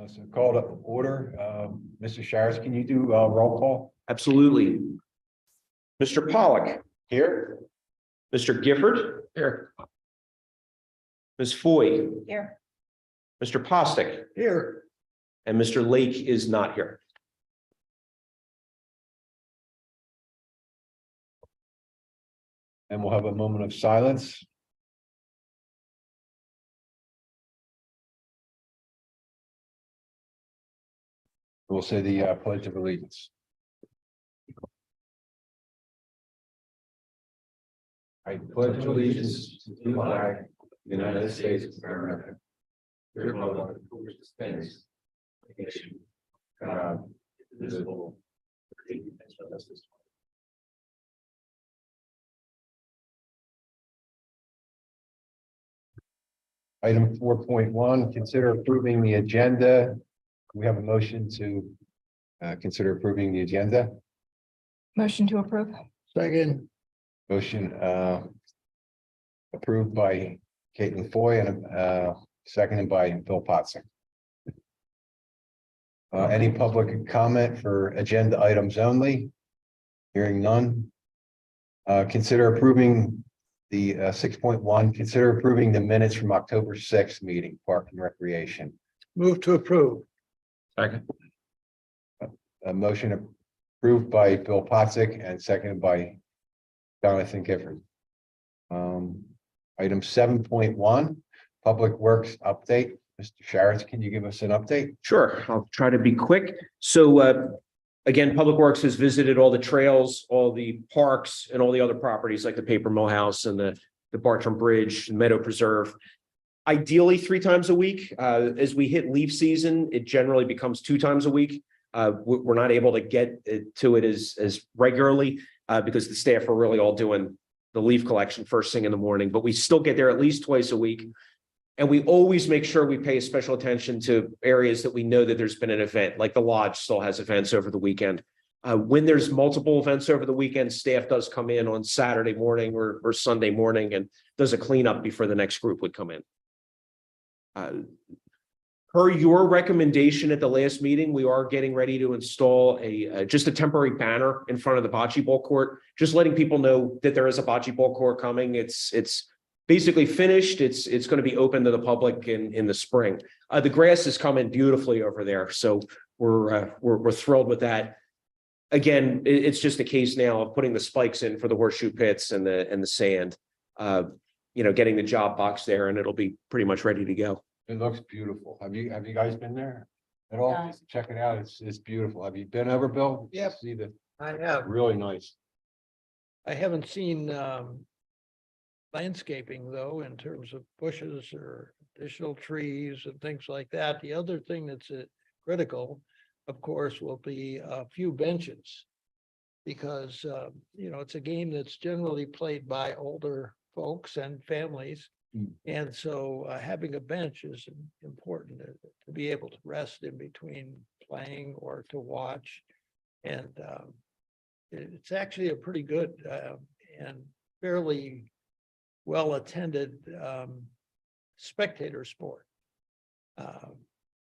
So call to order. Mr. Shires, can you do roll call? Absolutely. Mr. Pollock, Here. Mr. Gifford, Here. Ms. Foy, Here. Mr. Postic, Here. and Mr. Lake is not here. And we'll have a moment of silence. We'll say the Pledge of Allegiance. I pledge allegiance to the flag of the United States of America, to the republic for which it stands, one nation, God, indivisible, with liberty and justice. Item 4.1, consider approving the agenda. We have a motion to consider approving the agenda. Motion to approve. Second. Motion approved by Caitlin Foy and seconded by Bill Potts. Any public comment for agenda items only? Hearing none. Consider approving the 6.1, consider approving the minutes from October 6th meeting, Park and Recreation. Move to approve. Second. A motion approved by Bill Pottsick and seconded by Jonathan Gifford. Item 7.1, Public Works update. Mr. Sharretts, can you give us an update? Sure, I'll try to be quick. So again, Public Works has visited all the trails, all the parks, and all the other properties like the Paper Mill House and the Bartram Bridge, Meadow Preserve. Ideally 3 times a week. As we hit leaf season, it generally becomes 2 times a week. We're not able to get to it as regularly because the staff are really all doing the leaf collection first thing in the morning, but we still get there at least twice a week. And we always make sure we pay special attention to areas that we know that there's been an event, like the lodge still has events over the weekend. When there's multiple events over the weekend, staff does come in on Saturday morning or Sunday morning and does a cleanup before the next group would come in. Per your recommendation at the last meeting, we are getting ready to install just a temporary banner in front of the bocce ball court, just letting people know that there is a bocce ball court coming. It's basically finished. It's going to be open to the public in the spring. The grass is coming beautifully over there, so we're thrilled with that. Again, it's just a case now of putting the spikes in for the horseshoe pits and the sand. Getting the job box there, and it'll be pretty much ready to go. It looks beautiful. Have you guys been there at all? No. Check it out. It's beautiful. Have you been over, Bill? Yep. See the I have. really nice. I haven't seen landscaping though, in terms of bushes or additional trees and things like that. The other thing that's critical, of course, will be a few benches. Because, it's a game that's generally played by older folks and families. And so having a bench is important to be able to rest in between playing or to watch. And it's actually a pretty good and fairly well attended spectator sport.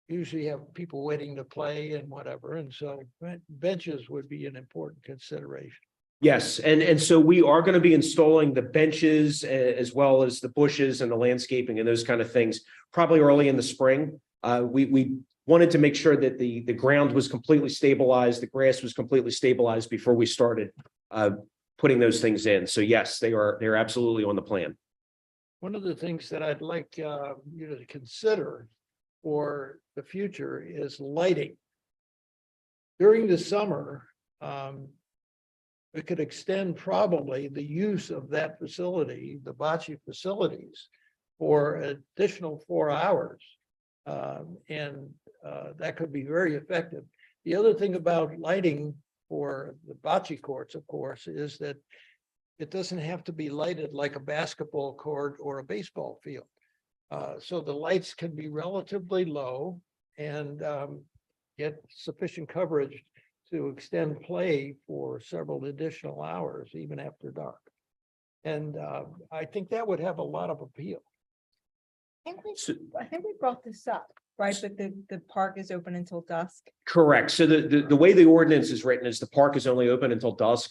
Usually have people waiting to play and whatever. And so benches would be an important consideration. Yes, and so we are going to be installing the benches as well as the bushes and the landscaping and those kind of things probably early in the spring. We wanted to make sure that the ground was completely stabilized, the grass was completely stabilized before we started putting those things in. So yes, they're absolutely on the plan. One of the things that I'd like you to consider for the future is lighting. During the summer, we could extend probably the use of that facility, the bocce facilities, for additional 4 hours. And that could be very effective. The other thing about lighting for the bocce courts, of course, is that it doesn't have to be lighted like a basketball court or a baseball field. So the lights can be relatively low and get sufficient coverage to extend play for several additional hours, even after dark. And I think that would have a lot of appeal. I think we brought this up Right, but the park is open until dusk. Correct. So the way the ordinance is written is the park is only open until dusk.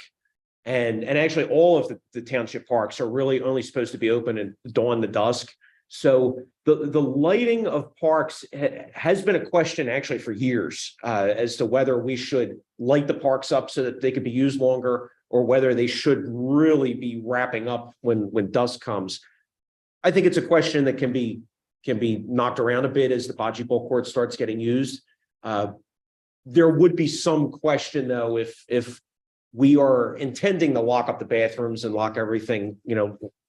And actually all of the township parks are really only supposed to be open at dawn to dusk. So the lighting of parks has been a question actually for years as to whether we should light the parks up so that they could be used longer, or whether they should really be wrapping up when dusk comes. I think it's a question that can be knocked around a bit as the bocce ball court starts getting used. There would be some question though, if we are intending to lock up the bathrooms and lock everything,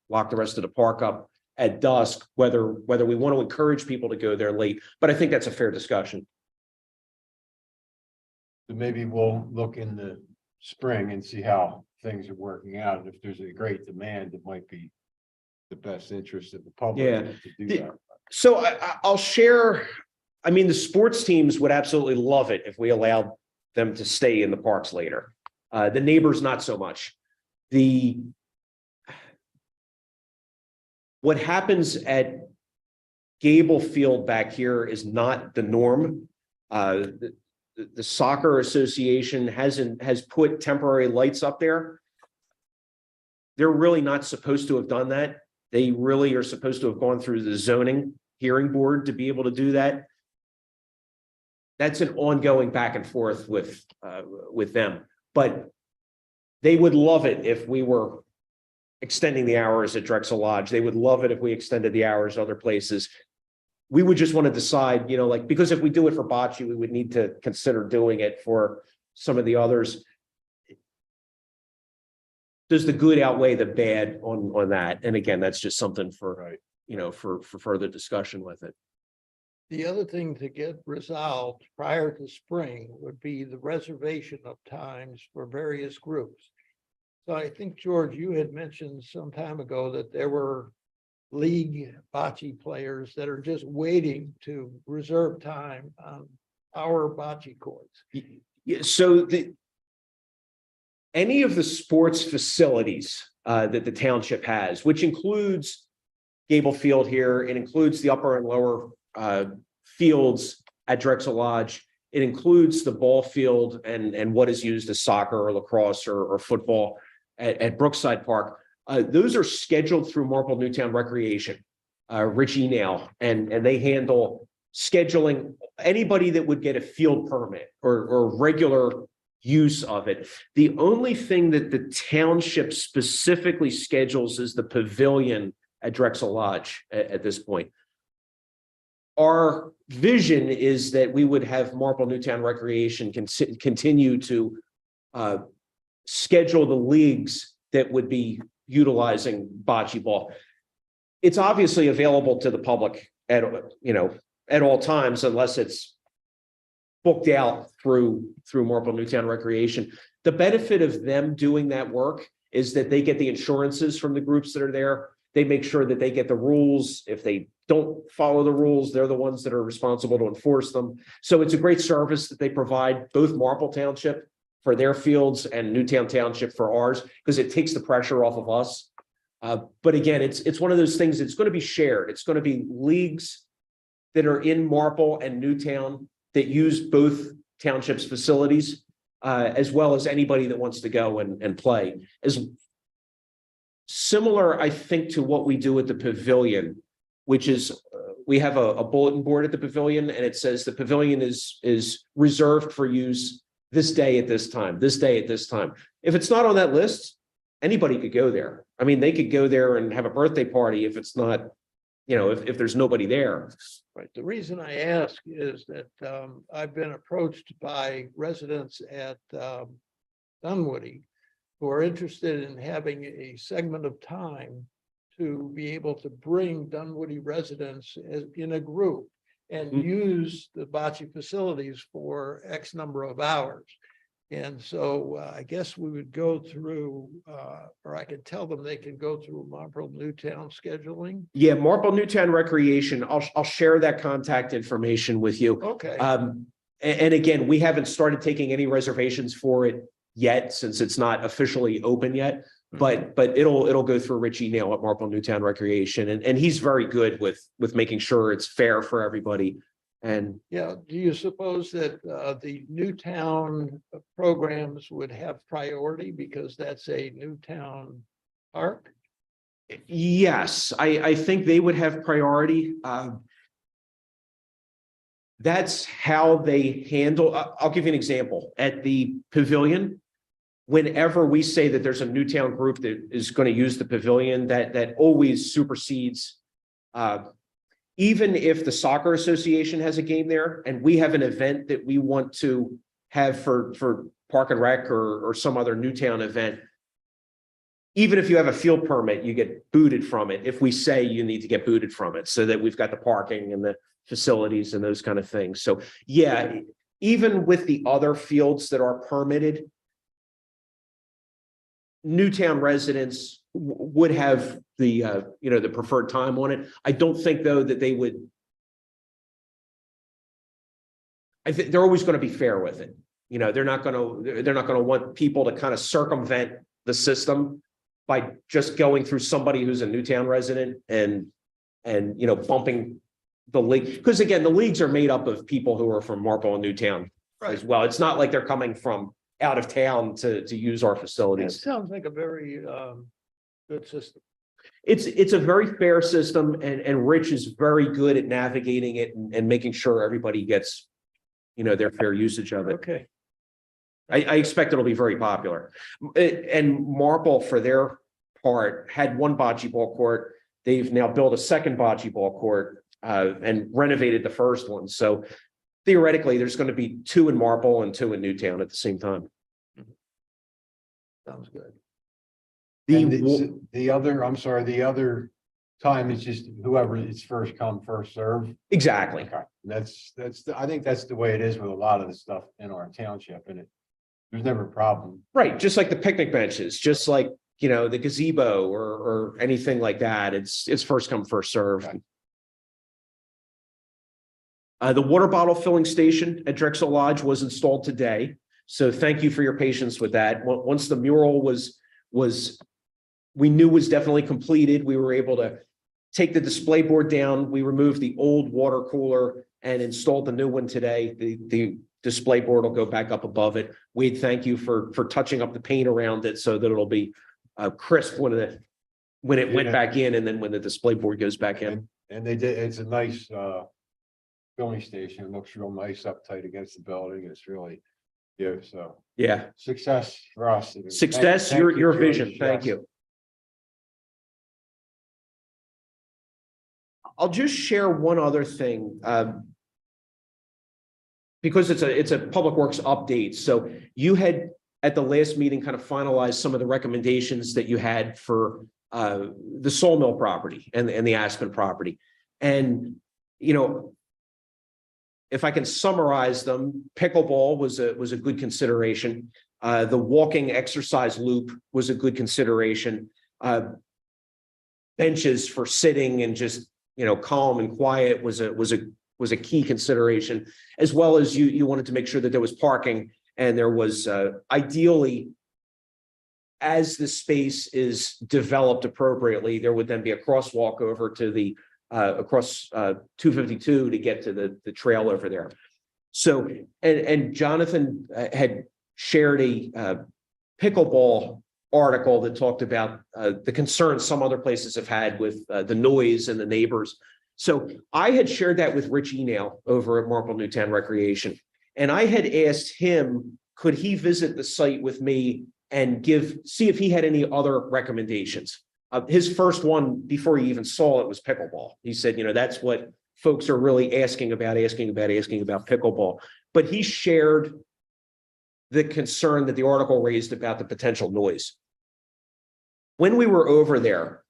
lock the rest of the park up at dusk, whether we want to encourage people to go there late. But I think that's a fair discussion. So maybe we'll look in the spring and see how things are working out. If there's a great demand, it might be the best interest of the public Yeah. to do that. So I'll share, I mean, the sports teams would absolutely love it if we allowed them to stay in the parks later. The neighbors, not so much. What happens at Gable Field back here is not the norm. The soccer association has put temporary lights up there. They're really not supposed to have done that. They really are supposed to have gone through the zoning hearing board to be able to do that. That's an ongoing back and forth with them, but they would love it if we were extending the hours at Drexel Lodge. They would love it if we extended the hours other places. We would just want to decide, because if we do it for bocce, we would need to consider doing it for some of the others. Does the good outweigh the bad on that? And again, that's just something for, for further discussion with it. The other thing to get resolved prior to spring would be the reservation of times for various groups. So I think, George, you had mentioned some time ago that there were league bocce players that are just waiting to reserve time on our bocce courts. Yeah, so any of the sports facilities that the township has, which includes Gable Field here, it includes the upper and lower fields at Drexel Lodge, it includes the ball field and what is used as soccer or lacrosse or football at Brookside Park. Those are scheduled through Marple Newtown Recreation, Rich Enale, and they handle scheduling anybody that would get a field permit or regular use of it. The only thing that the township specifically schedules is the pavilion at Drexel Lodge at this point. Our vision is that we would have Marple Newtown Recreation continue to schedule the leagues that would be utilizing bocce ball. It's obviously available to the public at all times, unless it's booked out through Marple Newtown Recreation. The benefit of them doing that work is that they get the insurances from the groups that are there. They make sure that they get the rules. If they don't follow the rules, they're the ones that are responsible to enforce them. So it's a great service that they provide, both Marple Township for their fields and Newtown Township for ours, because it takes the pressure off of us. But again, it's one of those things that's going to be shared. It's going to be leagues that are in Marple and Newtown that use both townships' facilities, as well as anybody that wants to go and play. As similar, I think, to what we do at the pavilion, which is we have a bulletin board at the pavilion, and it says the pavilion is reserved for use this day at this time, this day at this time. If it's not on that list, anybody could go there. I mean, they could go there and have a birthday party if it's not, if there's nobody there. Right. The reason I ask is that I've been approached by residents at Dunwoody who are interested in having a segment of time to be able to bring Dunwoody residents in a group and use the bocce facilities for X number of hours. And so I guess we would go through, or I could tell them they can go through Marple Newtown scheduling. Yeah, Marple Newtown Recreation. I'll share that contact information with you. Okay. And again, we haven't started taking any reservations for it yet, since it's not officially open yet. But it'll go through Rich Enale at Marple Newtown Recreation, and he's very good with making sure it's fair for everybody. And Yeah, do you suppose that the Newtown programs would have priority because that's a Newtown park? yes, I think they would have priority. That's how they handle, I'll give you an example. At the pavilion, whenever we say that there's a Newtown group that is going to use the pavilion, that always supersedes. Even if the soccer association has a game there and we have an event that we want to have for Park and Rec or some other Newtown event. Even if you have a field permit, you get booted from it. If we say you need to get booted from it, so that we've got the parking and the facilities and those kind of things. So yeah, even with the other fields that are permitted, Newtown residents would have the, the preferred time on it. I don't think though that they would. I think they're always going to be fair with it. They're not going to want people to kind of circumvent the system by just going through somebody who's a Newtown resident and bumping the league. Because again, the leagues are made up of people who are from Marple and Newtown as well. It's not like they're coming from out of town to use our It facilities. sounds like a very good system. It's a very fair system, and Rich is very good at navigating it and making sure everybody gets, their fair usage of it. Okay. I expect it'll be very popular. And Marple, for their part, had one bocce ball court. They've now built a second bocce ball court and renovated the first one. So theoretically, there's going to be 2 in Marple and 2 in Newtown at the same time. Sounds good. The other time is just whoever it's first come, first serve. Exactly. Okay, I think that's the way it is with a lot of the stuff in our township, and there's never a problem. Right. Just like the picnic benches, just like, the gazebo or anything like that. It's first come, first serve. Okay. The water bottle filling station at Drexel Lodge was installed today. So thank you for your patience with that. Once the mural we knew was definitely completed, we were able to take the display board down. We removed the old water cooler and installed the new one today. The display board will go back up above it. Wade, thank you for touching up the paint around it so that it'll be crisp when it went back in, and then when the display board goes back in. And they did, it's a nice filling station. It looks real nice up tight against the building. It's really, so Yeah. success for us. Success, Thank your you, vision. George. Thank Yes. you. I'll just share one other thing. Because it's a Public Works update. So you had at the last meeting kind of finalized some of the recommendations that you had for the Sawmill property and the Aspen property. And, if I can summarize them, pickleball was a good consideration. The walking exercise loop was a good consideration. Benches for sitting and just, calm and quiet was a key consideration, as well as you wanted to make sure that there was parking and there was ideally, as the space is developed appropriately, there would then be a crosswalk over to the across 252 to get to the trail over there. So, and Jonathan had shared a pickleball article that talked about the concerns some other places have had with the noise and the neighbors. So I had shared that with Rich Enale over at Marple Newtown Recreation. And I had asked him, could he visit the site with me and see if he had any other recommendations. His first one before he even saw it was pickleball. He said, that's what folks are really asking about pickleball. But he shared the concern that the article raised about the potential noise. When we were over there,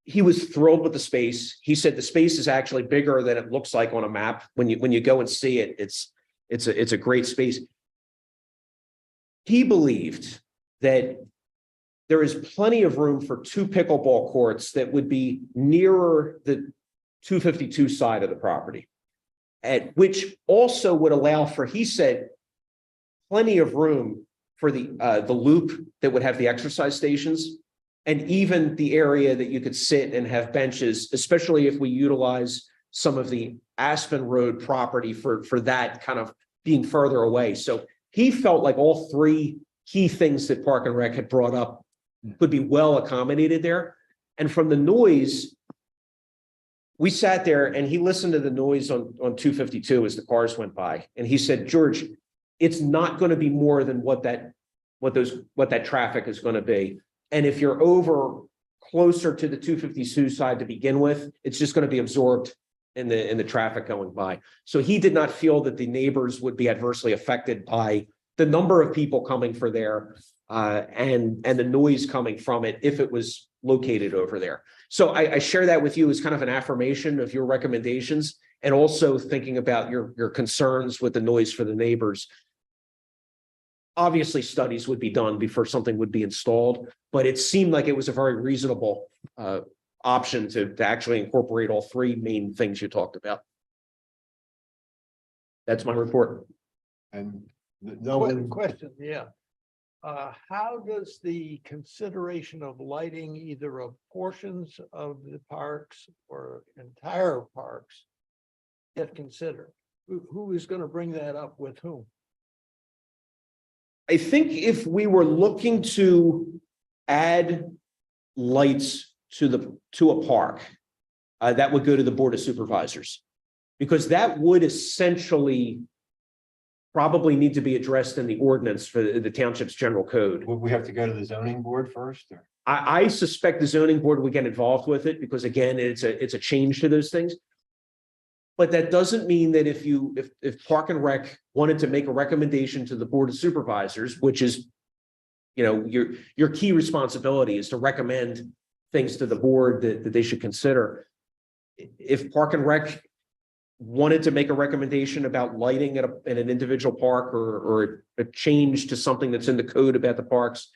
he was thrilled with the space. He said the space is actually bigger than it looks like on a map. When you go and see it, it's a great space. He believed that there is plenty of room for 2 pickleball courts that would be nearer the 252 side of the property, which also would allow for, he said, plenty of room for the loop that would have the exercise stations, and even the area that you could sit and have benches, especially if we utilize some of the Aspen Road property for that kind of being further away. So he felt like all three key things that Park and Rec had brought up could be well accommodated there. And from the noise, we sat there and he listened to the noise on 252 as the cars went by. And he said, George, it's not going to be more than what that traffic is going to be. And if you're over closer to the 252 side to begin with, it's just going to be absorbed in the traffic going by. So he did not feel that the neighbors would be adversely affected by the number of people coming for there and the noise coming from it if it was located over there. So I share that with you as kind of an affirmation of your recommendations and also thinking about your concerns with the noise for the neighbors. Obviously, studies would be done before something would be installed, but it seemed like it was a very reasonable option to actually incorporate all three main things you talked about. That's my report. And Question, yeah. How does the consideration of lighting either of portions of the parks or entire parks get considered? Who is going to bring that up with whom? I think if we were looking to add lights to a park, that would go to the Board of Supervisors, because that would essentially probably need to be addressed in the ordinance for the township's general code. would we have to go to the zoning board first? Or? I suspect the zoning board would get involved with it because again, it's a change to those things. But that doesn't mean that if Park and Rec wanted to make a recommendation to the Board of Supervisors, which is, you know, your key responsibility is to recommend things to the board that they should consider. If Park and Rec wanted to make a recommendation about lighting in an individual park or a change to something that's in the code about the parks,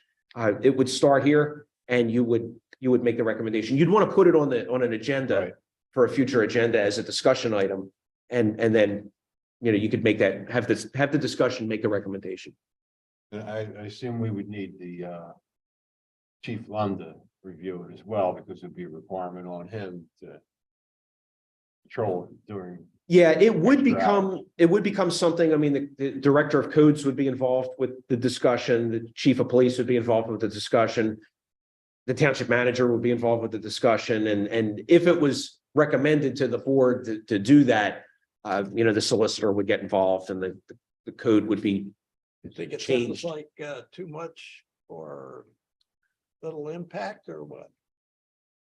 it would start here and you would make the recommendation. You'd want to put it on an agenda. Right. For a future agenda as a discussion item. And then, you know, you could make that, have the discussion, make the recommendation. I assume we would need the Chief Lund to review it as well, because it'd be a requirement on him to control it during. Yeah, it would become something. I mean, the director of codes would be involved with the discussion, the chief of police would be involved with the discussion, the township manager would be involved with the discussion, and if it was recommended to the board to do that, you know, the solicitor would get involved and the code would be Think it changed. sounds like too much or little impact or what?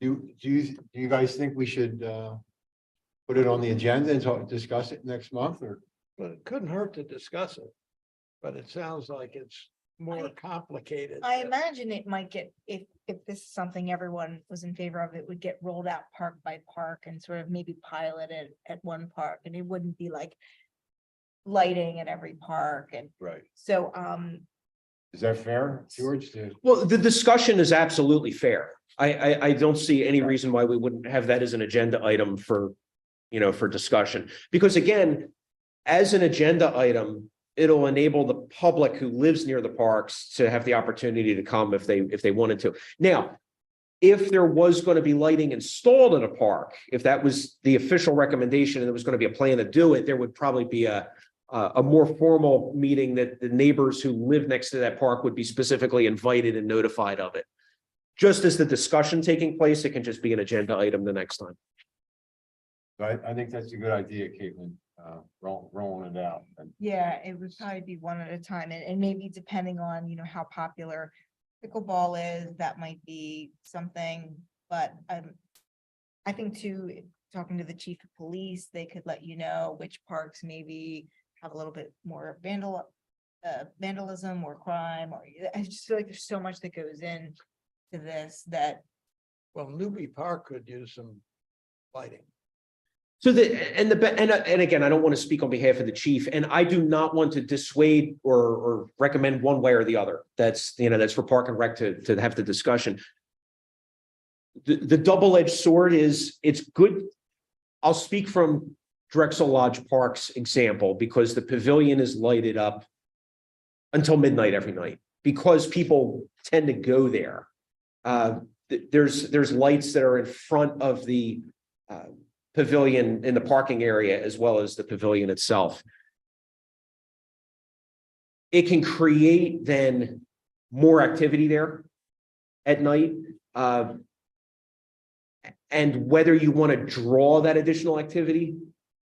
Do you guys think we should put it on the agenda and discuss it next month, or? But it couldn't hurt to discuss it. But it sounds like it's more complicated. I imagine it might get, if this is something everyone was in favor of, it would get rolled out park by park and sort of maybe pilot it at one park, and it wouldn't be like lighting in every park. And Right. so, Is that fair, George? Well, the discussion is absolutely fair. I don't see any reason why we wouldn't have that as an agenda item for, you know, for discussion. Because again, as an agenda item, it'll enable the public who lives near the parks to have the opportunity to come if they wanted to. Now, if there was going to be lighting installed in a park, if that was the official recommendation and there was going to be a plan to do it, there would probably be a more formal meeting that the neighbors who live next to that park would be specifically invited and notified of it. Just as the discussion taking place, it can just be an agenda item the next time. I think that's a good idea, Caitlin, rolling it out. yeah, it would probably be one at a time, and maybe depending on, you know, how popular pickleball is, that might be something, but I think too, talking to the chief of police, they could let you know which parks maybe have a little bit more vandalism or crime, or I just feel like there's so much that goes in to this that. Well, Newby Park could use some lighting. So and again, I don't want to speak on behalf of the chief, and I do not want to dissuade or recommend one way or the other. That's, you know, that's for Park and Rec to have the discussion. The double-edged sword is, it's good. I'll speak from Drexel Lodge Park's example, because the pavilion is lighted up until midnight every night because people tend to go there. There's lights that are in front of the pavilion in the parking area as well as the pavilion itself. It can create then more activity there at night. And whether you want to draw that additional activity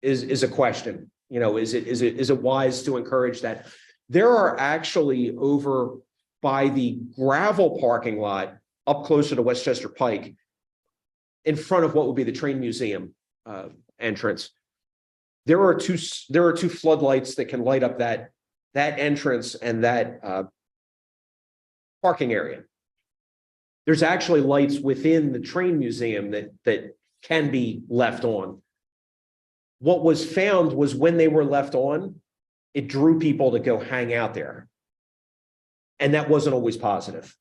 is a question. You know, is it wise to encourage that? There are actually over by the gravel parking lot up closer to Westchester Pike, in front of what would be the train museum entrance. There are two floodlights that can light up that entrance and that parking area. There's actually lights within the train museum that can be left on. What was found was when they were left on, it drew people to go hang out there. And that wasn't always positive.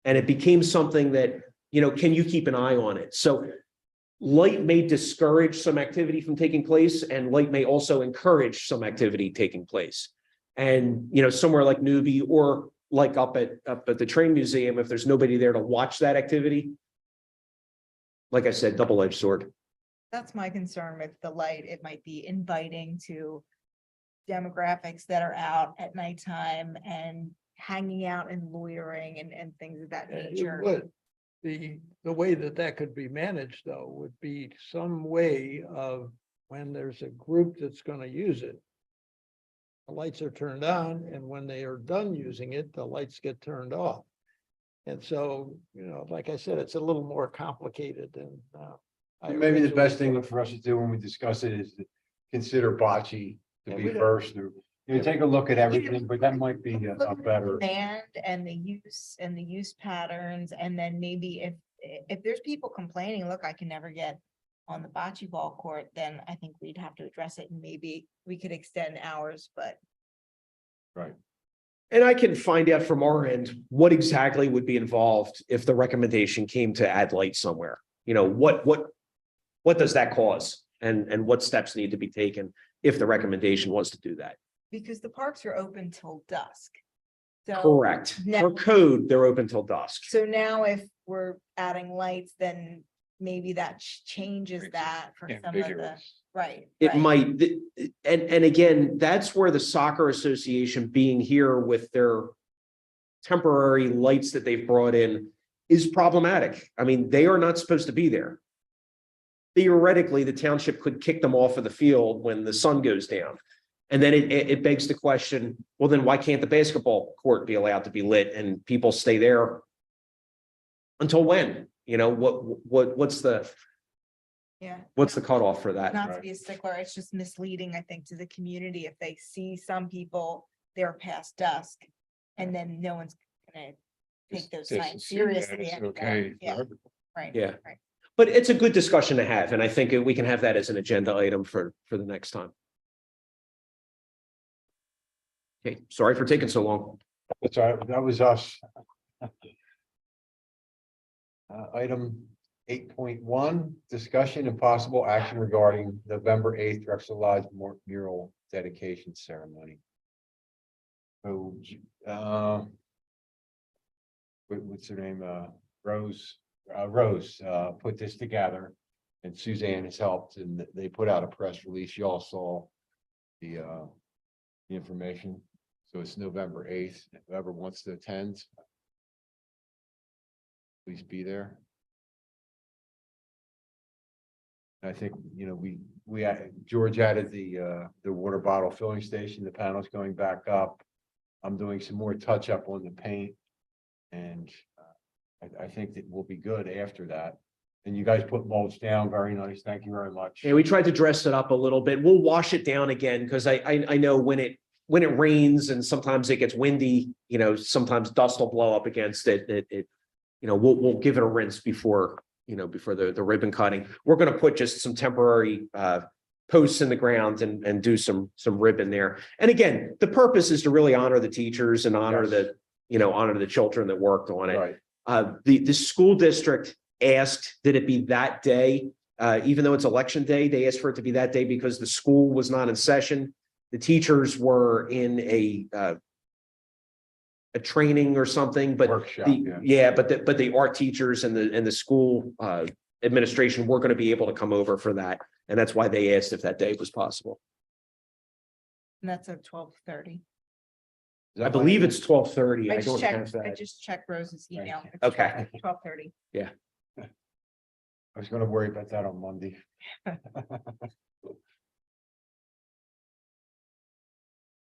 And it became something that, you know, can you keep an eye on it? So light may discourage some activity from taking place, and light may also encourage some activity taking place. And, you know, somewhere like Newbie or like up at the train museum, if there's nobody there to watch that activity, like I said, double-edged sword. That's my concern with the light. It might be inviting to demographics that are out at nighttime and hanging out and loitering and things of that It nature. would. The way that could be managed, though, would be some way of when there's a group that's gonna use it. The lights are turned on, and when they are done using it, the lights get turned off. And so, you know, like I said, it's a little more complicated than. Maybe the best thing for us to do when we discuss it is to consider bocce to Yeah, be we don't- first. Or, you know, take a look at everything, but that might be Look a at the better. demand and the use patterns, and then maybe if there's people complaining, look, I can never get on the bocce ball court, then I think we'd have to address it, and maybe we could extend hours, but Right. And I can find out from our end what exactly would be involved if the recommendation came to add light somewhere. You know, what does that cause? And what steps need to be taken if the recommendation was to do that? because the parks are open till dusk. So, Correct. now- For code, they're open till dusk. so now if we're adding lights, then maybe that changes that for some of the, right. It right. might, and again, that's where the soccer association being here with their temporary lights that they've brought in is problematic. I mean, they are not supposed to be there. Theoretically, the township could kick them off of the field when the sun goes down. And then it begs the question, well, then why can't the basketball court be allowed to be lit and people stay there? Until when? You know, what's the Yeah. cutoff for that? Not to Right. be a stickler, it's just misleading, I think, to the community if they see some people there past dusk. And then no one's gonna take those signs seriously. anymore. Yeah, right. Yeah. Right. But it's a good discussion to have, and I think we can have that as an agenda item for the next time. Okay, sorry for taking so long. That's all right. That was us. Item 8.1, discussion and possible action regarding November 8th Drexel Lodge mural dedication ceremony. So, what's her name? Rose put this together, and Suzanne has helped, and they put out a press release. You all saw the information. So it's November 8th. Whoever wants to attend, please be there. I think, you know, George added the water bottle filling station, the panel's going back up. I'm doing some more touch up on the paint. And I think that will be good after that. And you guys put mulch down, very nice, thank you very much. Yeah, we tried to dress it up a little bit. We'll wash it down again, because I know when it rains and sometimes it gets windy, you know, sometimes dust will blow up against it. You know, we'll give it a rinse before the ribbon cutting. We're gonna put just some temporary posts in the ground and do some ribbon there. And again, the purpose is to really honor the teachers and honor Yes. the children that worked on it. Right, The school district asked that it be that day, even though it's election day, they asked for it to be that day because the school was not in session. The teachers were in a training or something, but workshop, but the art teachers and the school administration were going to be able to come over for that. And that's why they asked if that day was possible. And that's at 12:30. Is I that believe fine? it's 12:30. I I just don't have checked, I that. just checked Rose's email. It's Okay. 12:30. I was gonna worry about that on Monday.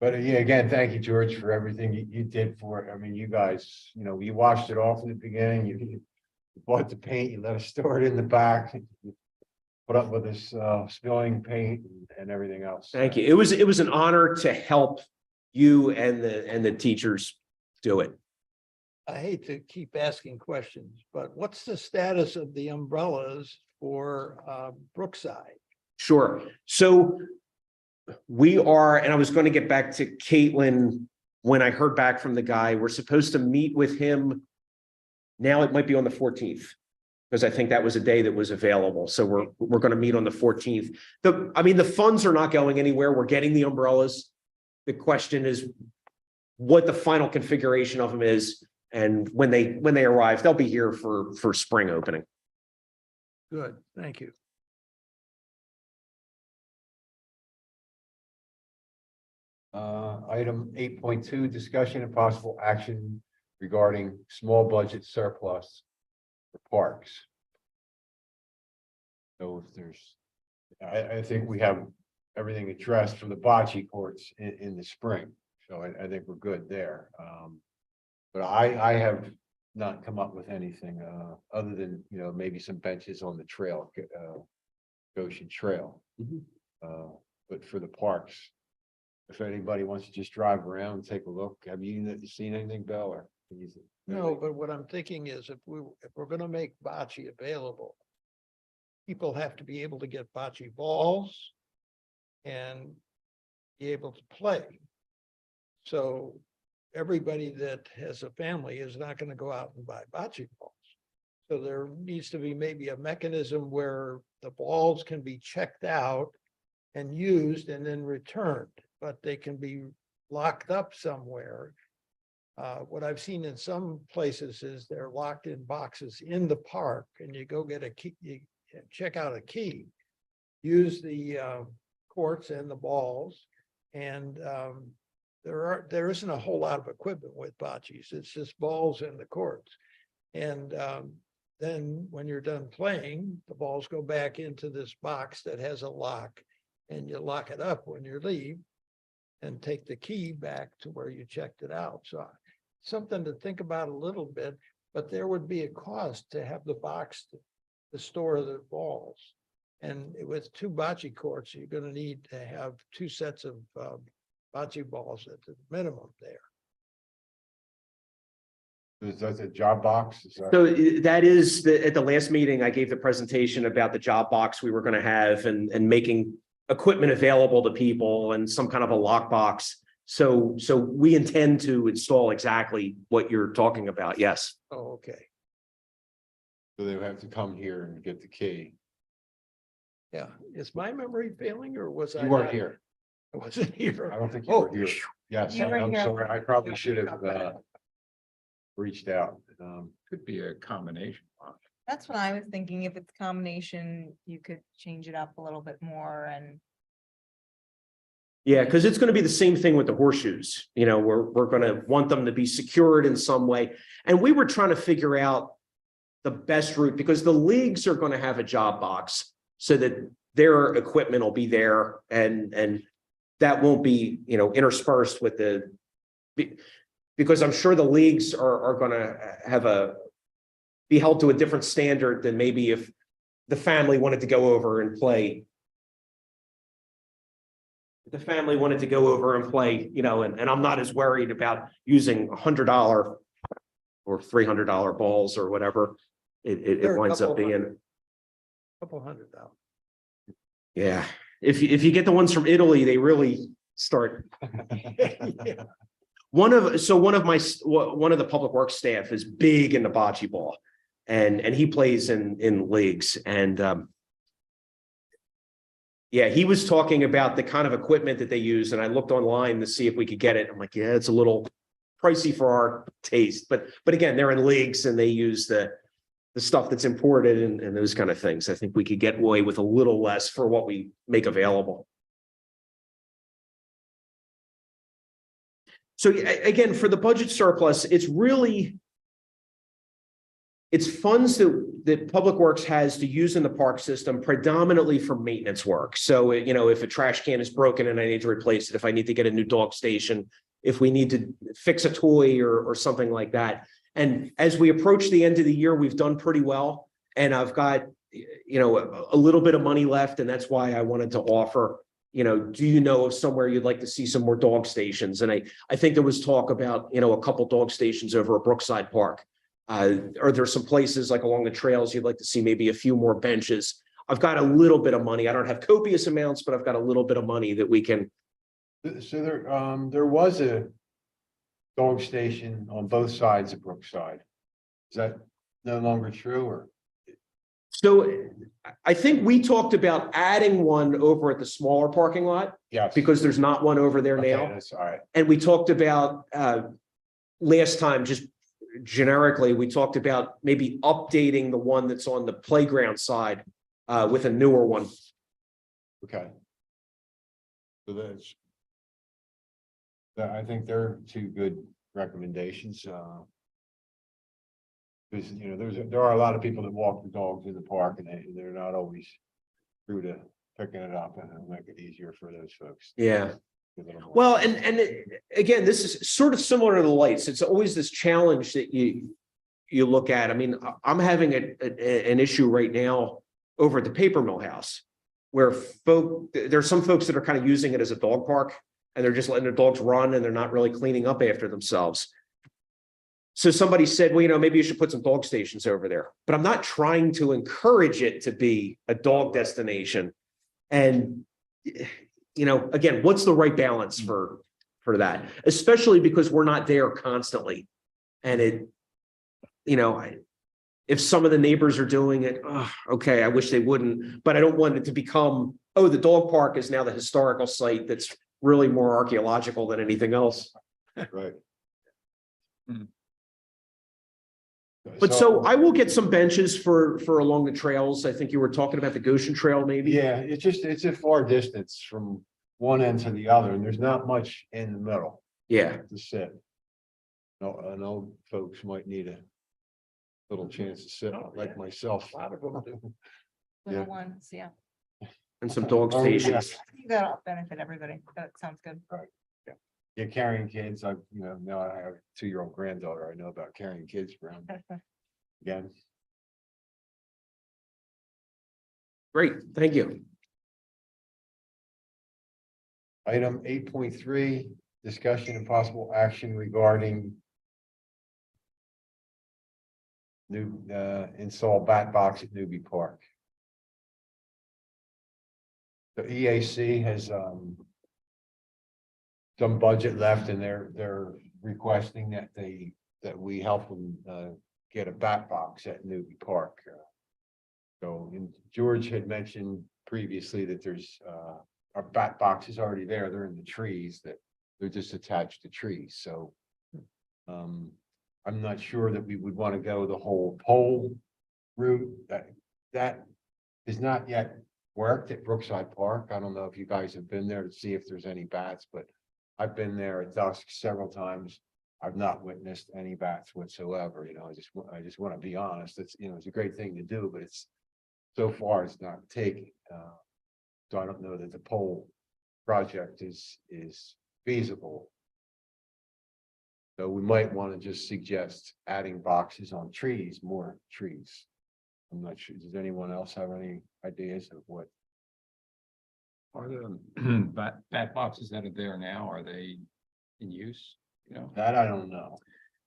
But yeah, again, thank you, George, for everything you did for it. I mean, you guys, you washed it off in the beginning, you bought the paint, you let us store it in the back. You put up with this spilling paint and everything else. Thank you. It was an honor to help you and the teachers do it. I hate to keep asking questions, but what's the status of the umbrellas for Brookside? Sure. So we are, and I was going to get back to Caitlin when I heard back from the guy. We're supposed to meet with him. Now it might be on the 14th, because I think that was a day that was available. So we're going to meet on the 14th. The funds are not going anywhere. We're getting the umbrellas. The question is what the final configuration of them is. And when they arrive, they'll be here for spring opening. Good, thank you. Item 8.2, discussion and possible action regarding small budget surplus for parks. So if there's, I think we have everything addressed for the bocce courts in the spring. So I think we're good there. But I have not come up with anything other than, maybe some benches on the trail, Goshen Trail. But for the parks, if anybody wants to just drive around and take a look, have you seen anything, Bill, or? No, but what I'm thinking is if we're gonna make bocce available, people have to be able to get bocce balls and be able to play. So everybody that has a family is not gonna go out and buy bocce balls. So there needs to be maybe a mechanism where the balls can be checked out and used and then returned, but they can be locked up somewhere. What I've seen in some places is they're locked in boxes in the park and you go get a key, you check out a key, use the courts and the balls. And there isn't a whole lot of equipment with bocces. It's just balls and the courts. And then when you're done playing, the balls go back into this box that has a lock and you lock it up when you leave and take the key back to where you checked it out. So something to think about a little bit, but there would be a cost to have the box to store the balls. And with 2 bocce courts, you're going to need to have 2 sets of bocce balls at the minimum there. Is that a job box? Is that- So that is at the last meeting, I gave the presentation about the job box we were going to have and making equipment available to people and some kind of a lockbox. So we intend to install exactly what you're talking about. Yes. Oh, okay. So they have to come here and get the key. Yeah. Is my memory failing or was I? You weren't not- here. I wasn't here. I don't think you Oh, were here. Yes, You were I'm here. sorry. I probably should have reached out. Could be a combination. That's what I was thinking. If it's combination, you could change it up a little bit more and. Yeah, because it's going to be the same thing with the horseshoes. We're going to want them to be secured in some way. And we were trying to figure out the best route because the leagues are going to have a job box so that their equipment will be there and that won't be, interspersed with because I'm sure the leagues are going to be held to a different standard than maybe if the family wanted to go over and play. The family wanted to go over and play, and I'm not as worried about using $100 or $300 balls or whatever it They're a winds up couple being. Couple $100,000. Yeah, if you get the ones from Italy, they really start. Yeah. One of the public works staff is big in the bocce ball, and he plays in leagues and. Yeah, he was talking about the kind of equipment that they use, and I looked online to see if we could get it. I'm like, yeah, it's a little pricey for our taste, but again, they're in leagues and they use the the stuff that's imported and those kind of things. I think we could get away with a little less for what we make available. So again, for the budget surplus, it's funds that Public Works has to use in the park system predominantly for maintenance work. So, you know, if a trash can is broken and I need to replace it, if I need to get a new dog station, if we need to fix a toy or something like that. And as we approach the end of the year, we've done pretty well. And I've got, you know, a little bit of money left. And that's why I wanted to offer, you know, do you know of somewhere you'd like to see some more dog stations? And I think there was talk about, you know, a couple dog stations over at Brookside Park. Are there some places like along the trails you'd like to see maybe a few more benches? I've got a little bit of money. I don't have copious amounts, but I've got a little bit of money that we can. So there was a dog station on both sides of Brookside. Is that no longer true, or? So I think we talked about adding one over at the smaller parking lot Yes. because there's not one over there Okay, now. that's all right. And we talked about last time, just generically, we talked about maybe updating the one that's on the playground side with a newer one. Okay. So that's. I think they're two good recommendations. Because, you know, there are a lot of people that walk the dogs in the park and they're not always through to picking it up, and it'll make it easier for those folks. Yeah. A little more. Well, again, this is sort of similar to the lights. It's always this challenge that you look at. I mean, I'm having an issue right now over at the Paper Mill House where there's some folks that are kind of using it as a dog park and they're just letting their dogs run and they're not really cleaning up after themselves. So somebody said, well, you know, maybe you should put some dog stations over there, but I'm not trying to encourage it to be a dog destination. And, you know, again, what's the right balance for that, especially because we're not there constantly. And it, you know, if some of the neighbors are doing it, okay, I wish they wouldn't, but I don't want it to become, oh, the dog park is now the historical site that's really more archaeological than anything else. Right. But so I will get some benches for along the trails. I think you were talking about the Goshen Trail, maybe. Yeah, it's a far distance from one end to the other, and there's not much in the middle Yeah. to sit. No, I know folks might need a little chance to sit Oh, like yeah. myself. A lot of them do. Little Yeah. ones, yeah. And some dog Oh, stations. yes. That'll benefit everybody. That sounds good. Yeah, carrying kids, now I have a 2-year-old granddaughter, I know about carrying kids around again. Great, thank you. Item 8.3, discussion and possible action regarding new install bat box at Newbie Park. The EAC has some budget left, and they're requesting that we help them get a bat box at Newbie Park. So, and George had mentioned previously that there's our bat box is already there. They're in the trees, that they're just attached to trees. So I'm not sure that we would want to go the whole pole route. That is not yet worked at Brookside Park. I don't know if you guys have been there to see if there's any bats, but I've been there at dusk several times. I've not witnessed any bats whatsoever. You know, I just want to be honest. It's, you know, it's a great thing to do, but it's so far it's not taking. So I don't know that the pole project is feasible. So we might want to just suggest adding boxes on trees, more trees. I'm not sure. Does anyone else have any ideas of what? Are the bat boxes that are there now, are they in use? You know, That I don't know.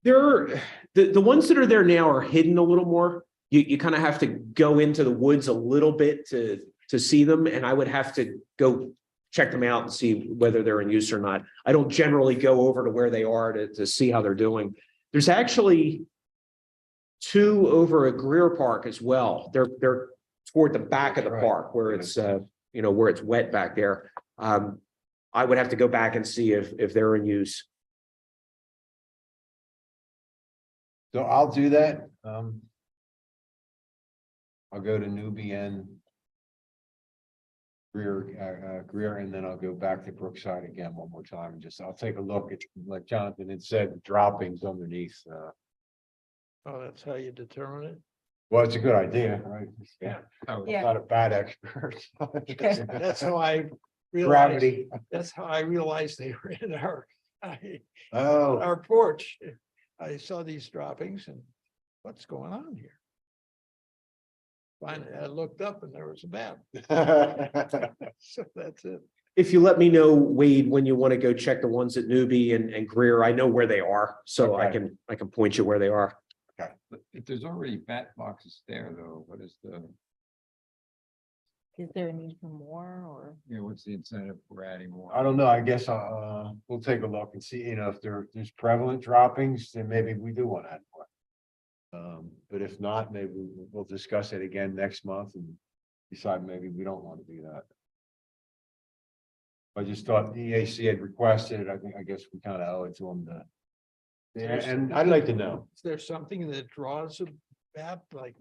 The ones that are there now are hidden a little more. You kind of have to go into the woods a little bit to see them, and I would have to go check them out and see whether they're in use or not. I don't generally go over to where they are to see how they're doing. There's actually 2 over at Greer Park as well. They're toward the back of the Right. park where it's you know, where it's wet back there. I would have to go back and see if they're in use. So I'll do that. I'll go to Newbie and Greer, and then I'll go back to Brookside again one more time, and just, I'll take a look at, like Jonathan had said, droppings underneath, Oh, that's how you determine it? well, it's a good idea, right? Yeah. Oh, Yeah. Not a bad expert. That's how I realized, Gravity. that's how I realized they were in Oh. our porch. I saw these droppings and what's going on here? Finally, I looked up and there was a bat. So that's it. If you let me know, Wade, when you want to go check the ones at Newbie and Greer, I know where they are, so Okay. I can point you where they are. but if there's already bat boxes there, though, what is the, Is there a need for more or? you know, what's the incentive for adding more? I don't know, I guess, we'll take a look and see, if there's prevalent droppings, then maybe we do want to add more. But if not, maybe we'll discuss it again next month and decide maybe we don't want to do that. I just thought the EAC had requested it, I guess we kind of owe it to them to. Yeah, and I'd like to know, Is there something that draws a bat, like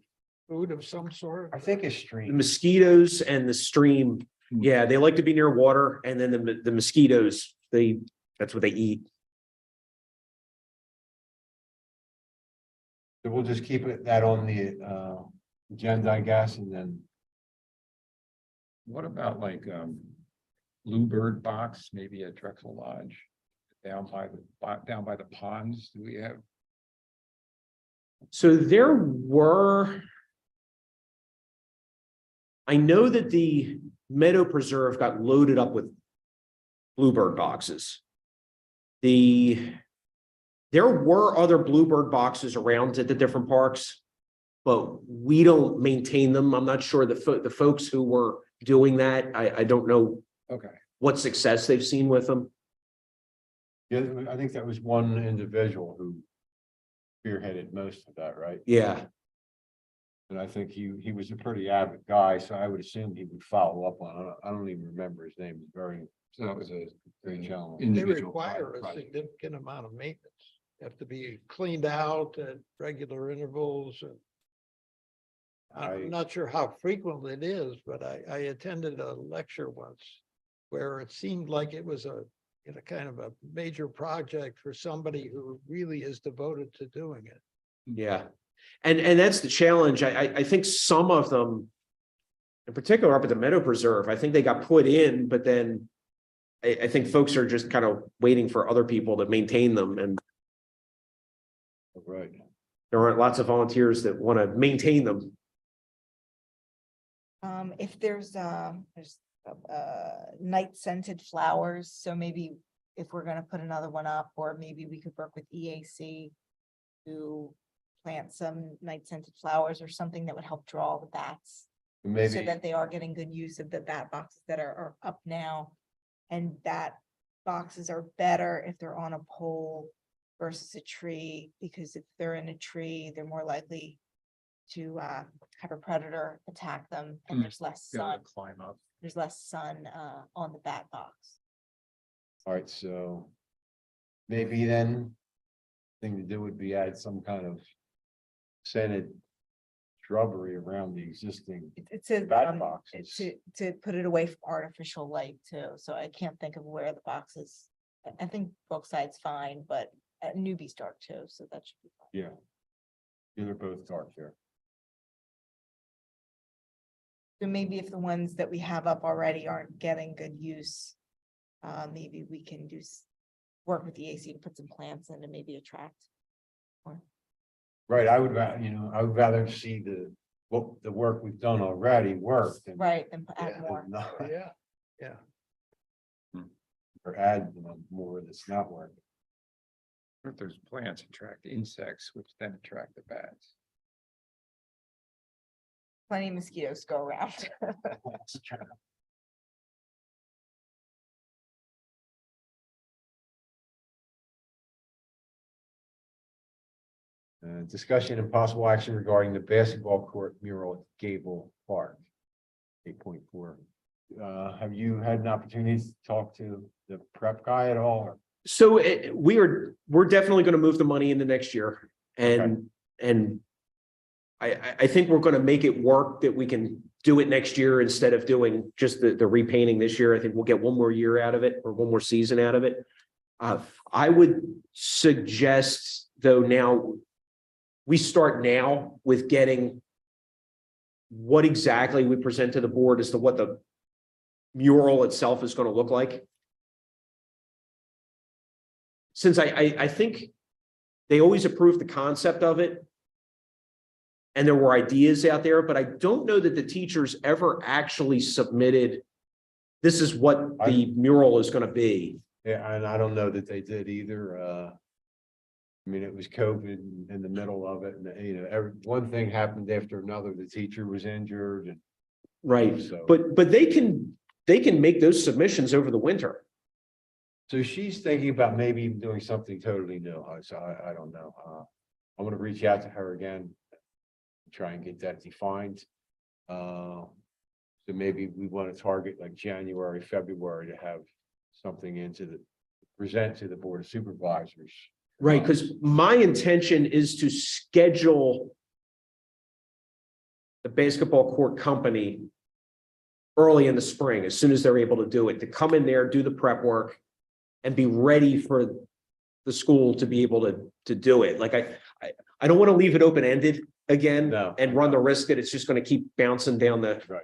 food of some sort? I think it's The stream, mosquitoes and the stream, yeah, they like to be near water, and then the mosquitoes, that's what they eat. so we'll just keep that on the, agenda, I guess, and then. What about like, Bluebird box, maybe at Drexel Lodge? Down by the ponds, do we have? So there were. I know that the Meadow Preserve got loaded up with Bluebird boxes. There were other Bluebird boxes around at the different parks, but we don't maintain them. I'm not sure the folks who were doing that, I don't know Okay. what success they've seen with them. Yeah, I think that was one individual who spearheaded most of that, right? Yeah. And I think he was a pretty avid guy, so I would assume he would follow up on it. I don't even remember his name. He's very, So that was a very gentleman. They individual require a project. significant amount of maintenance. Have to be cleaned out at regular intervals and. I- I'm not sure how frequent it is, but I attended a lecture once where it seemed like it was kind of a major project for somebody who really is devoted to doing it. Yeah, and that's the challenge. I think some of them, in particular up at the Meadow Preserve, I think they got put in, but then I think folks are just kind of waiting for other people to maintain them, and Right. there aren't lots of volunteers that want to maintain them. If there's night scented flowers, so maybe if we're gonna put another one up, or maybe we could work with EAC to plant some night scented flowers or something that would help draw the bats. So Maybe, that they are getting good use of the bat boxes that are up now. And that boxes are better if they're on a pole versus a tree, because if they're in a tree, they're more likely to have a predator attack them, and Mm. there's less Be able sun, to climb up. on the bat box. all right, so maybe then thing to do would be add some kind of scented shrubbery around the existing. It's a, Bat boxes. to put it away from artificial light too, so I can't think of where the boxes. I think Brookside's fine, but at Newbie's dark too, so that should be fine. Yeah. Yeah, they're both dark there. So maybe if the ones that we have up already aren't getting good use, maybe we can work with the AC to put some plants in and maybe attract. Right, I would rather see the work we've done already work than. Right, and Yeah. add more. not- Yeah, yeah. Or add, more that's not working. If those plants attract insects, which then attract the bats. Plenty of mosquitoes go around. Discussion and possible action regarding the basketball court mural at Gable Park. 8.4. Have you had an opportunity to talk to the prep guy at all? So we're definitely going to move the money into next year, and I think we're gonna make it work that we can do it next year instead of doing just the repainting this year. I think we'll get one more year out of it or one more season out of it. I would suggest, though, now we start now with getting what exactly we present to the board as to what the mural itself is going to look like. Since I think they always approved the concept of it, and there were ideas out there, but I don't know that the teachers ever actually submitted, this is what the mural is going to be. Yeah, and I don't know that they did either. I mean, it was COVID in the middle of it, and you know, one thing happened after another. The teacher was injured, and Right, so. but they can make those submissions over the winter. So she's thinking about maybe doing something totally new. So I don't know. I'm gonna reach out to her again. Try and get that defined. So maybe we want to target like January, February to have something present to the Board of Supervisors. Right, because my intention is to schedule the basketball court company early in the spring, as soon as they're able to do it, to come in there, do the prep work, and be ready for the school to be able to do it. Like I don't want to leave it open-ended again No. and run the risk that it's just going to keep bouncing down the Right.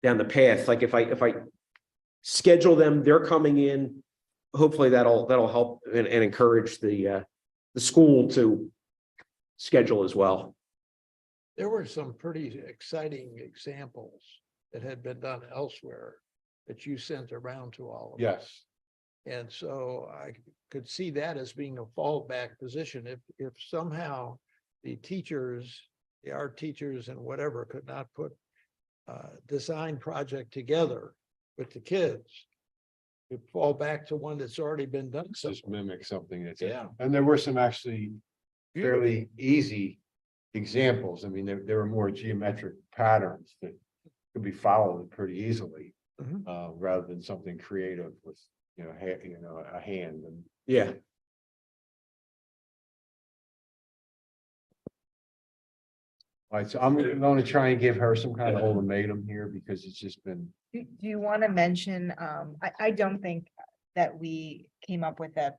down the path. Like if I schedule them, they're coming in. Hopefully that'll help and encourage the school to schedule as well. There were some pretty exciting examples that had been done elsewhere that you sent around to all of us. Yes. And so I could see that as being a fallback position. If somehow the teachers, the art teachers and whatever could not put a design project together with the kids, you fall back to one that's already been done. So Just mimic something that's. Yeah. And there were some actually fairly easy examples. I mean, there were more geometric patterns that could be followed pretty easily. Mhm. Rather than something creative with, a hand and. Yeah. All right, so I'm going to try and give her some kind of ultimatum here because it's just been, Do you want to mention, I don't think that we came up with that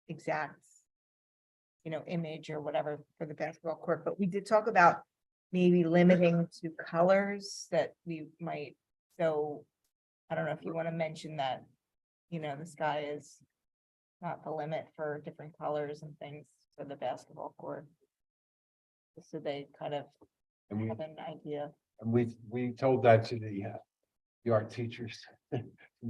exact, image or whatever for the basketball court, but we did talk about maybe limiting to colors that we might, so I don't know if you want to mention that, the sky is not the limit for different colors and things for the basketball court. So they kind of and we, have an idea. and we told that to the art teachers from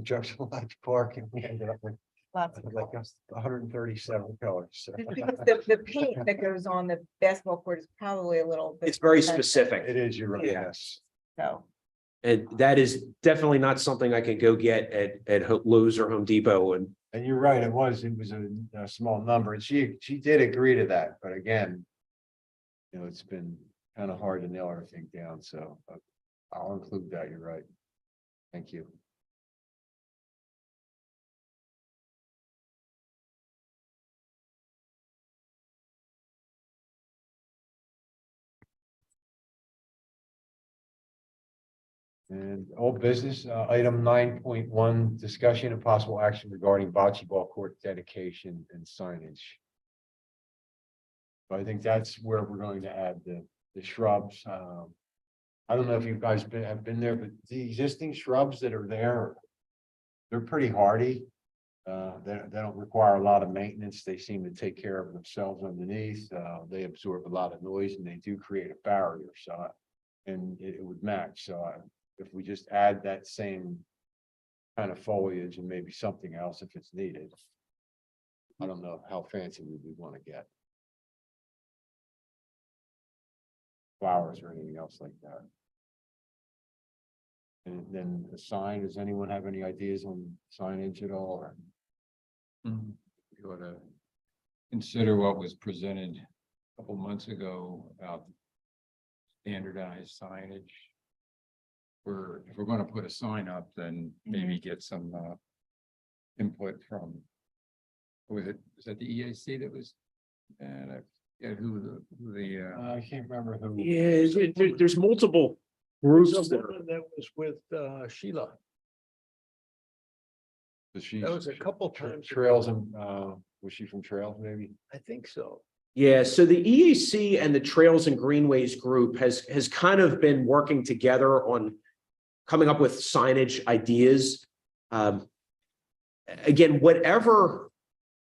Junction Lodge Park, and we ended up with Lots of like colors. 137 colors. So. Just because the paint that goes on the basketball court is probably a little bit. It's very expensive, specific. It is, you're right, Yeah. yes. So, And that is definitely not something I can go get at Lowe's or Home Depot. And And you're right, it was a small number, and she did agree to that, but again. It's been kind of hard to nail everything down, so I'll include that, you're right. Thank you. And old business, item 9.1, discussion and possible action regarding bocce ball court dedication and signage. So I think that's where we're going to add the shrubs. I don't know if you guys have been there, but the existing shrubs that are there, they're pretty hardy. They don't require a lot of maintenance. They seem to take care of themselves underneath. They absorb a lot of noise and they do create a barrier, so and it would match. So if we just add that same kind of foliage and maybe something else if it's needed. I don't know how fancy we want to get. Flowers or anything else like that. And then the sign, does anyone have any ideas on signage at all? Or You ought to consider what was presented a couple months ago about standardized signage. If we're going to put a sign up, then maybe get some was that the EAC that was? And Yeah, I can't remember who. Yeah, there's multiple groups There's a that are. woman that was with Sheila. She. That was a couple times. Trails and, was she from Trails maybe? I think so. Yeah, so the EAC and the Trails and Greenways group has kind of been working together on coming up with signage ideas. Again, whatever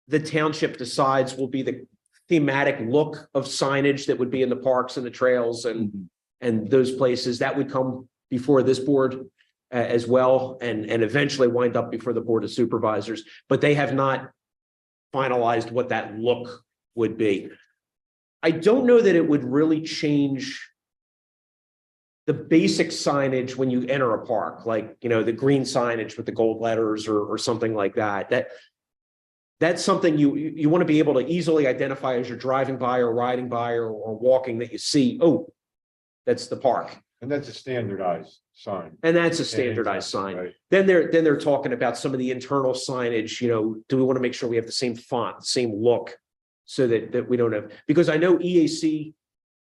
the township decides will be the thematic look of signage that would be in the parks and the trails and those places, that would come before this board as well, and eventually wind up before the Board of Supervisors, but they have not finalized what that look would be. I don't know that it would really change the basic signage when you enter a park, like, you know, the green signage with the gold letters or something like that. That's something you want to be able to easily identify as you're driving by or riding by or walking, that you see, oh, that's the park. And that's a standardized sign. And that's a standardized exactly, sign. right. Then they're talking about some of the internal signage, you know, do we want to make sure we have the same font, same look, so that we don't have, because I know EAC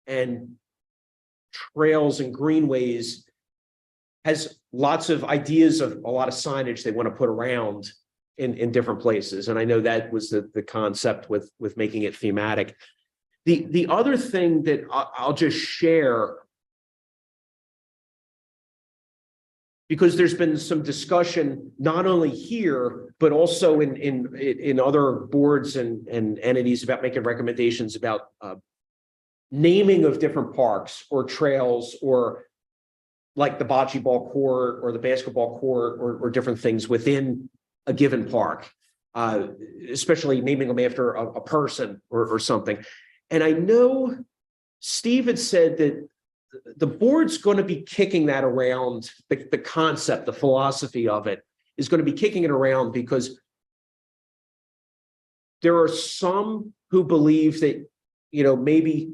and Trails and Greenways has lots of ideas of a lot of signage they want to put around in different places. And I know that was the concept with making it thematic. The other thing that I'll just share, because there's been some discussion, not only here, but also in other boards and entities about making recommendations about naming of different parks or trails, or like the bocce ball court or the basketball court or different things within a given park, especially naming them after a person or something. And I know Steve had said that the board's going to be kicking that around, the concept, the philosophy of it is going to be kicking it around, because there are some who believe that, you know, maybe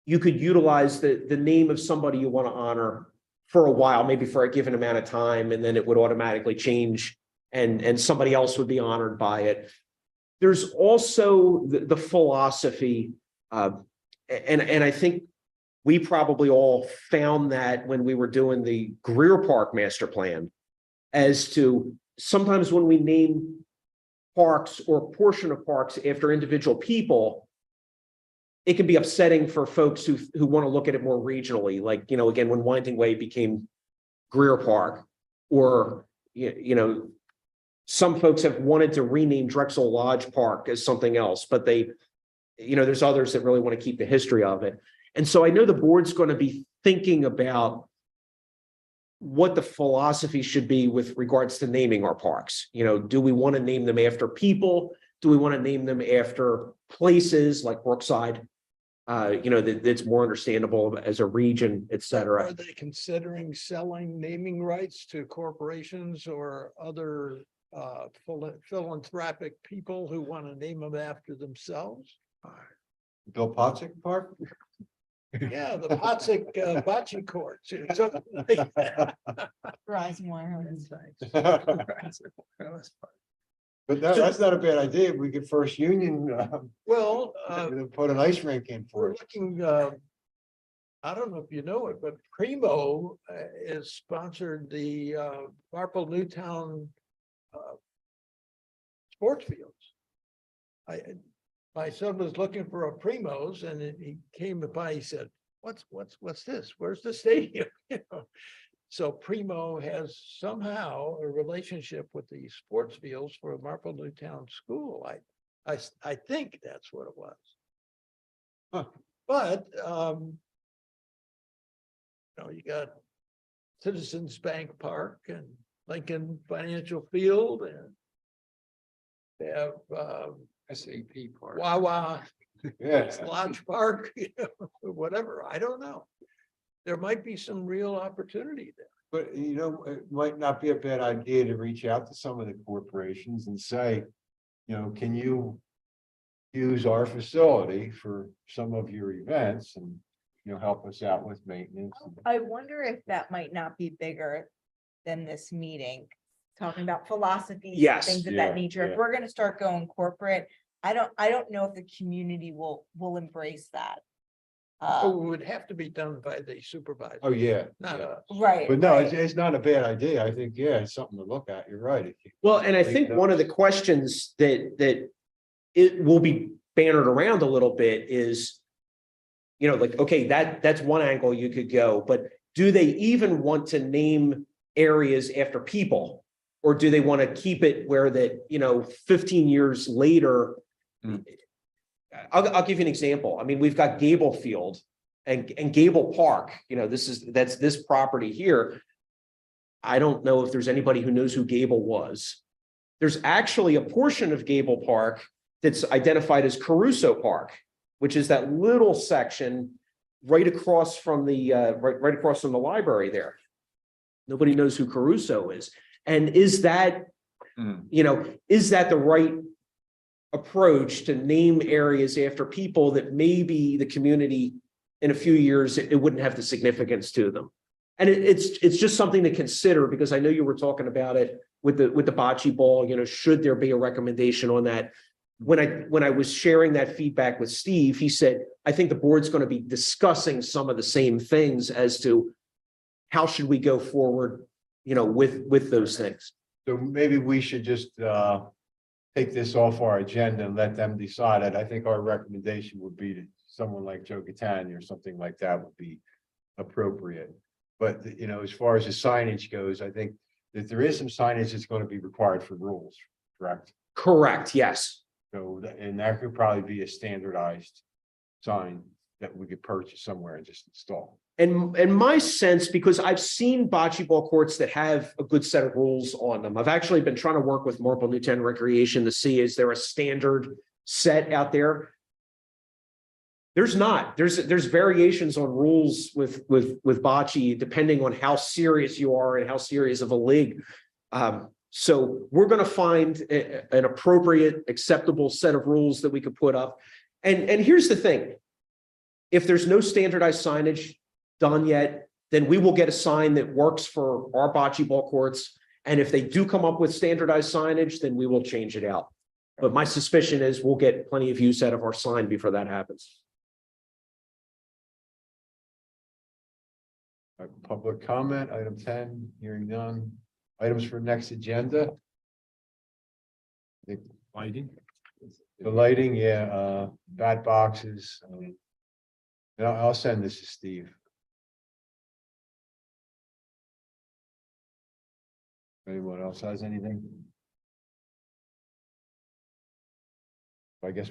you could utilize the name of somebody you want to honor for a while, maybe for a given amount of time, and then it would automatically change and somebody else would be honored by it. There's also the philosophy, and I think we probably all found that when we were doing the Greer Park master plan, as to sometimes when we name parks or a portion of parks after individual people, it can be upsetting for folks who want to look at it more regionally. Like, you know, again, when Winding Way became Greer Park, or, you know, some folks have wanted to rename Drexel Lodge Park as something else, but they, you know, there's others that really want to keep the history of it. And so I know the board's going to be thinking about what the philosophy should be with regards to naming our parks. You know, do we want to name them after people? Do we want to name them after places like Brookside? You know, that's more understandable as a region, et cetera. Are they considering selling naming rights to corporations or other philanthropic people who want to name them after themselves? Bill Pottsick Park? Yeah, the Pottsick bocce courts. or something like that. Verizon Wireless. But that's not a bad idea. We could First Union, Well, put an ice rink in for we're it. looking, I don't know if you know it, but Primo is sponsored the Marple Newtown sports fields. My son was looking for a Primo's and he came by, he said, what's this? Where's the stadium? You know? So Primo has somehow a relationship with the sports fields for Marple Newtown School. I think that's what it was. Huh. But you know, you got Citizens Bank Park and Lincoln Financial Field, and they have SAP Park. Wawa Yeah. Lodge Park, you know, whatever. I don't know. There might be some real opportunity there. But you know, it might not be a bad idea to reach out to some of the corporations and say, you know, can you use our facility for some of your events and, you know, help us out with maintenance? I wonder if that might not be bigger than this meeting, talking about philosophies. Yes, Things of yeah, that nature. yeah. If we're gonna start going corporate, I don't know if the community will embrace that. Oh, it would have to be done by the supervisor. Oh, yeah. Not yeah. us. Right. But no, right. it's not a bad idea. I think, yeah, it's something to look at. You're right. Well, and I Take think one of the notes. questions that it will be bannered around a little bit is, you know, like, okay, that's one angle you could go, but do they even want to name areas after people? Or do they want to keep it where that, you know, 15 years later? Hmm. I'll give you an example. I mean, we've got Gable Field and Gable Park, you know, that's this property here. I don't know if there's anybody who knows who Gable was. There's actually a portion of Gable Park that's identified as Caruso Park, which is that little section right across from the right across from the library there. Nobody knows who Caruso is. And is that, you know, is that the right approach to name areas after people that maybe the community in a few years, it wouldn't have the significance to them? And it's just something to consider, because I know you were talking about it with the bocce ball, you know, should there be a recommendation on that? When I was sharing that feedback with Steve, he said, I think the board's going to be discussing some of the same things as to how should we go forward, you know, with those things. So maybe we should just take this off our agenda and let them decide it. I think our recommendation would be that someone like Joe Catania or something like that would be appropriate. But, you know, as far as the signage goes, I think that there is some signage that's going to be required for rules, correct? Correct, yes. So, and that could probably be a standardized sign that we could purchase somewhere and just install. And my sense, because I've seen bocce ball courts that have a good set of rules on them. I've actually been trying to work with Marple Newtown Recreation to see, is there a standard set out there? There's not. There's variations on rules with bocce, depending on how serious you are and how serious of a league. So we're going to find an appropriate, acceptable set of rules that we could put up. And here's the thing. If there's no standardized signage done yet, then we will get a sign that works for our bocce ball courts. And if they do come up with standardized signage, then we will change it out. But my suspicion is we'll get plenty of use out of our sign before that happens. Public comment, item 10, hearing none. Items for next agenda. Lighting? The lighting, yeah, bat boxes. And I'll send this to Steve. Anyone else has anything? I guess